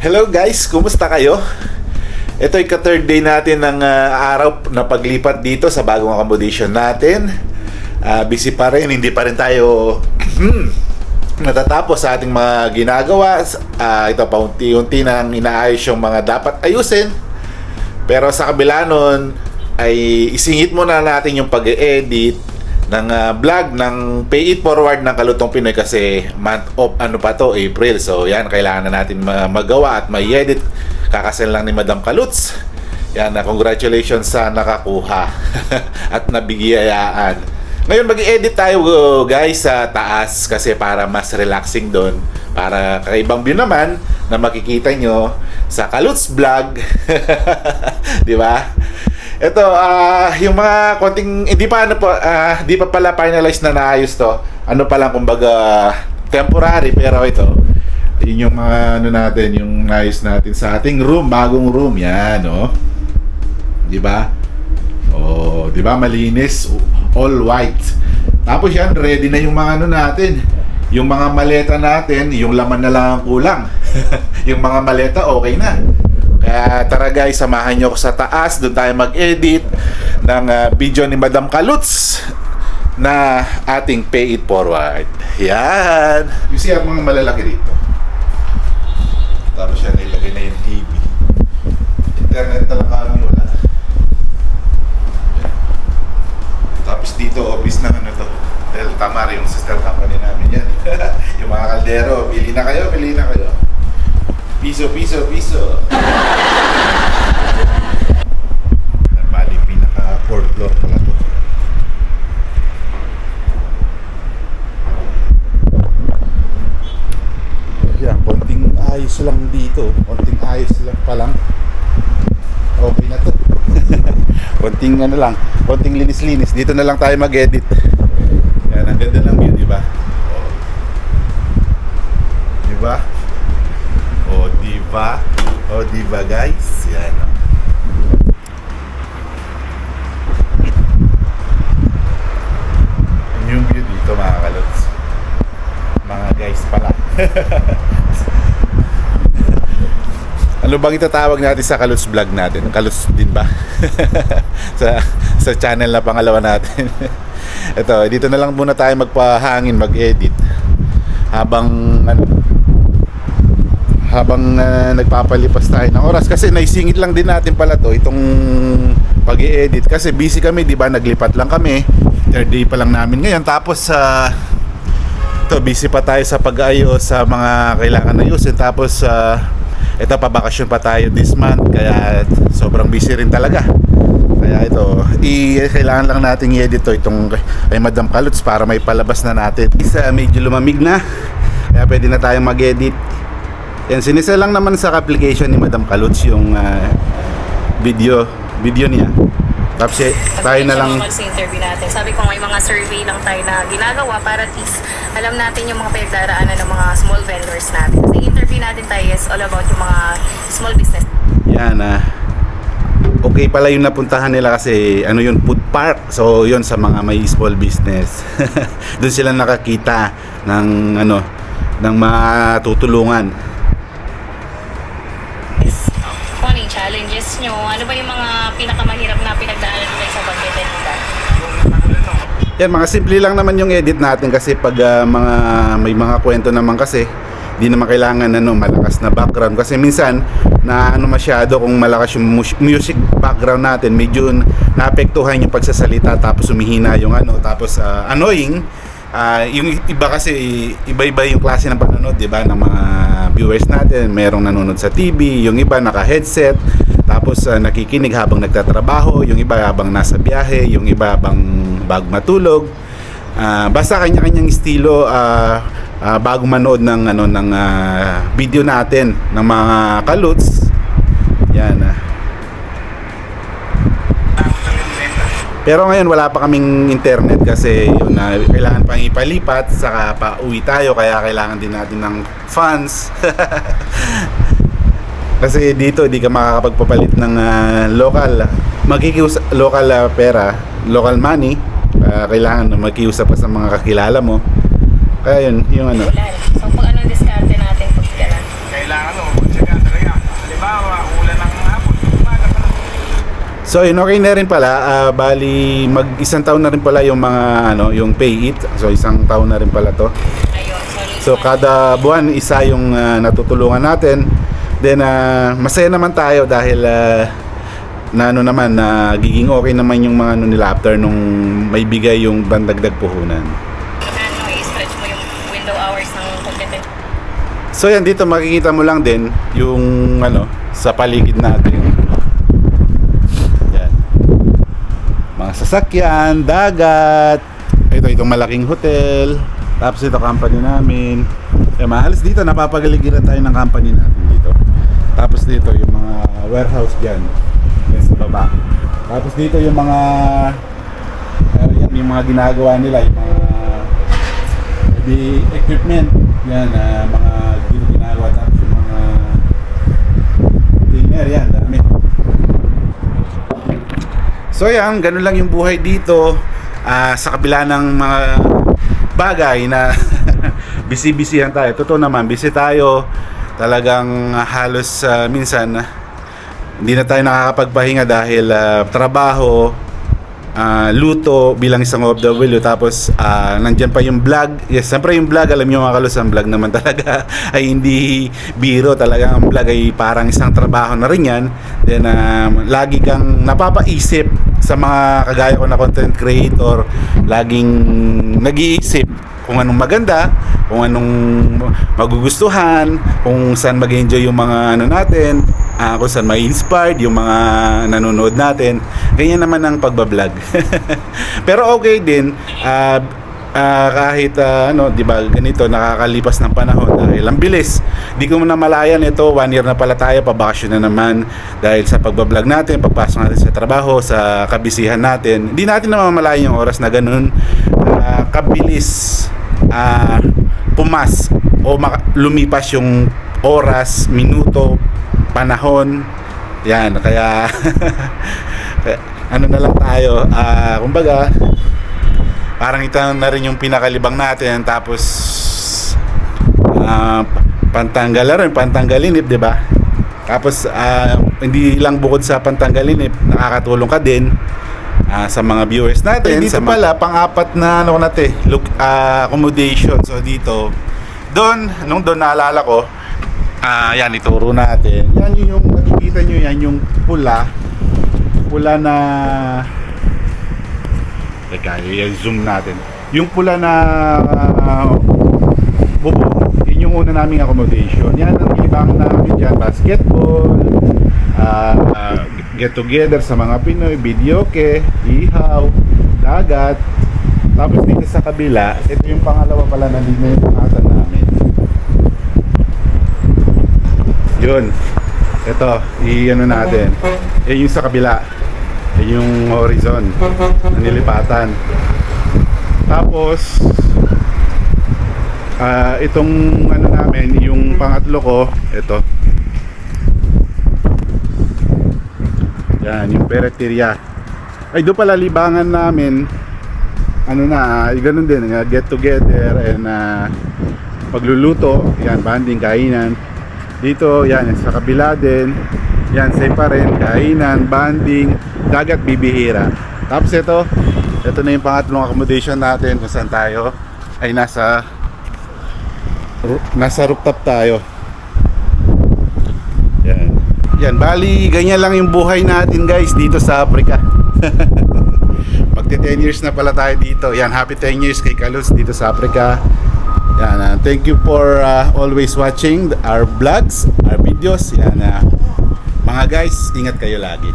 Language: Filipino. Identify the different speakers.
Speaker 1: Hello guys, kumusta kayo? Ito ay ka-third day natin ng araw na paglipat dito sa bagong accommodation natin. Busy pa rin, hindi pa rin tayo natatapos sa ating mga ginagawa. Ito pa unti-unti nang inaayos yung mga dapat ayusin. Pero sa kabila nun ay isingit muna natin yung pag-edit ng vlog ng Pay It Forward ng Kalutong Pinoy kasi month of April. So yan, kailangan na natin magawa at ma-edit. Kakasal lang ni Madam Kaluts. Yan, congratulations sa nakakuha at nabigayaan. Ngayon mag-edit tayo guys sa taas kasi para mas relaxing doon. Para kakaibang view naman na makikita nyo sa Kaluts Vlog. Di ba? Ito, yung mga konting, di pa pala finalized na naayos to. Ano pa lang, kumbaga, temporary, pero ito, yun yung mga, natin, yung naayos natin sa ating room, bagong room, yan, oh. Di ba? Oh, di ba, malinis, all white. Tapos yan, ready na yung mga natin, yung mga maleta natin, yung laman na lang ang kulang. Yung mga maleta, okay na. Kaya tara guys, samahan nyo ako sa taas. Doon tayo mag-edit ng video ni Madam Kaluts na ating Pay It Forward. Yan. You see, ang mga malalaki dito. Tapos siya nilagay na yung TV. Internet na lang kami, wala. Tapos dito, office na ano to. Del Tamar, yung sister company namin yan. Yung mga kaldero, pili na kayo. Piso. Bali, pinaka 4th floor pala to. Yan, konting ayos lang dito. Konting ayos lang pa lang. Okay na to. Konting linis-linis. Dito na lang tayo mag-edit. Yan, ang ganda ng view, di ba? Di ba guys? Yan. Yung view dito mga Kaluts. Mga guys pala. Ano bang itatawag natin sa Kaluts vlog natin? Kaluts din ba? sa channel na pangalawa natin. Ito, dito na lang muna tayo magpahangin, mag-edit. Habang nagpapalipas tayo ng oras kasi naisingit lang din natin pala to itong pag-i-edit kasi busy kami, di ba? Naglipat lang kami, third day pa lang namin ngayon, tapos busy pa tayo sa pag-ayos sa mga kailangan ayusin, tapos ito pa, bakasyon pa tayo this month kaya sobrang busy rin talaga. Kaya ito, kailangan lang nating i-edit to itong kay Madam Kaluts para may palabas na natin. Isa medyo lumamig na kaya pwede na tayong mag-edit. Yan, sinisel lang naman sa application ni Madam Kaluts yung video niya. Tapos tayo na lang
Speaker 2: sa interview natin. Sabi ko may mga survey lang tayo na ginagawa para at least alam natin yung mga pinagdaraanan ng mga small vendors natin. Kasi interview natin tayo is all about yung mga small business.
Speaker 1: Yan, okay pala yung napuntahan nila kasi ano yun, food park. So yun, sa mga may small business. Doon sila nakakita ng ng mga tutulungan.
Speaker 2: Challenges nyo, ano ba yung mga pinakamahirap na pinagdaanan nila sa pagbebenta?
Speaker 1: Yan, mga simple lang naman yung edit natin kasi pag may mga kwento naman kasi di naman kailangan malakas na background kasi minsan na masyado kung malakas yung music background natin, medyo naapektuhan yung pagsasalita tapos humihina yung tapos annoying. Yung iba kasi iba-iba yung klase ng panonood, di ba, ng mga viewers natin. Merong nanonood sa TV, yung iba naka-headset, tapos nakikinig habang nagtatrabaho, yung iba habang nasa biyahe, yung iba habang bago matulog. Basta kanya-kanyang estilo bago manood ng video natin ng mga Kaluts. Yan. Pero ngayon wala pa kaming internet kasi yun, kailangan pang ipalipat saka pa uwi tayo kaya kailangan din natin ng funds. Kasi dito di ka makakapagpapalit ng local pera, local money. Kailangan makiusap pa sa mga kakilala mo. Kaya yun, yung
Speaker 2: So pag diskarte natin pag gano'n?
Speaker 3: Kailangan mo, magsagaan talaga. So yun, okay na rin pala. Bali mag isang taon na rin pala yung mga yung pay it. So isang taon na rin pala to.
Speaker 2: Ayun,
Speaker 3: So kada buwan isa yung natutulungan natin. Then masaya naman tayo dahil nagiging okay naman yung mga nila after nung may bigay yung bandagdag puhunan.
Speaker 2: I-stretch mo yung window hours ng content.
Speaker 3: So yan, dito makikita mo lang din yung sa paligid natin. Yan. Mga sasakyan, dagat. Itong malaking hotel. Tapos ito company namin. Maalis dito, napapagaligiran tayo ng company natin dito. Tapos dito yung mga warehouse dyan. Yan sa baba. Tapos dito yung mga yung mga ginagawa nila, yung mga equipment. Yan, mga ginagawa. Tapos yung mga cleaner, yan, dami. So yan, ganun lang yung buhay dito. Sa kabila ng mga bagay na busy-busyhan tayo. Totoo naman, busy tayo. Talagang halos minsan hindi na tayo nakakapagpahinga dahil trabaho, luto bilang isang OFW, tapos nandyan pa yung vlog. Yes, siyempre yung vlog, alam nyo mga kalos, ang vlog naman talaga ay hindi biro. Talaga ang vlog ay parang isang trabaho na rin yan. Then lagi kang napapaisip sa mga kagaya ko na content creator. Laging nag-iisip kung anong maganda, kung anong magugustuhan, kung saan mag-enjoy yung mga natin, kung saan ma-inspired yung mga nanonood natin. Ganyan naman ang pagbablog. Pero okay din, kahit di ba, ganito nakakalipas ng panahon dahil ang bilis. Di ko na malayan ito, 1 year na pala tayo, pabakasyon na naman dahil sa pagbablog natin, pagpasok natin sa trabaho, sa kabisihan natin. Hindi natin namamalayan yung oras na ganun kabilis pumas o lumipas yung oras, minuto, panahon. Yan, kaya na lang tayo, kumbaga parang ito na rin yung pinakalibang natin. Tapos pantanggalinip, di ba? Tapos hindi lang bukod sa pantanggalinip, nakakatulong ka din sa mga viewers natin. Dito pala, pang-apat na accommodation. So dito, nung doon naalala ko, yan, ituro natin. Yan yung nakikita nyo, yan yung pula na teka, i-zoom natin. Yung pula na bubong, yun yung una naming accommodation. Yan ang libangan namin dyan, basketball, get together sa mga Pinoy, videoke, ihaw, dagat. Tapos dito sa kabila, ito yung pangalawa pala na dito yung pangatan namin. Yun. Ito, natin. Yung sa kabila. Yung horizon na nilipatan. Tapos itong namin, yung pangatlo ko, ito. Yan, yung Pereteria. Ay, doon pala libangan namin. Ganun din, get together and pagluluto, yan, banding, kainan. Dito, yan, sa kabila din. Yan, same pa rin, kainan, banding, dagat, bibihira. Tapos ito na yung pangatlong accommodation natin kung saan tayo ay nasa rooftop tayo. Yan, bali, ganyan lang yung buhay natin guys dito sa Africa. Magti 10 years na pala tayo dito. Yan, happy 10 years kay Kalus dito sa Africa. Yan, thank you for always watching our vlogs, our videos. Yan, mga guys, ingat kayo lagi.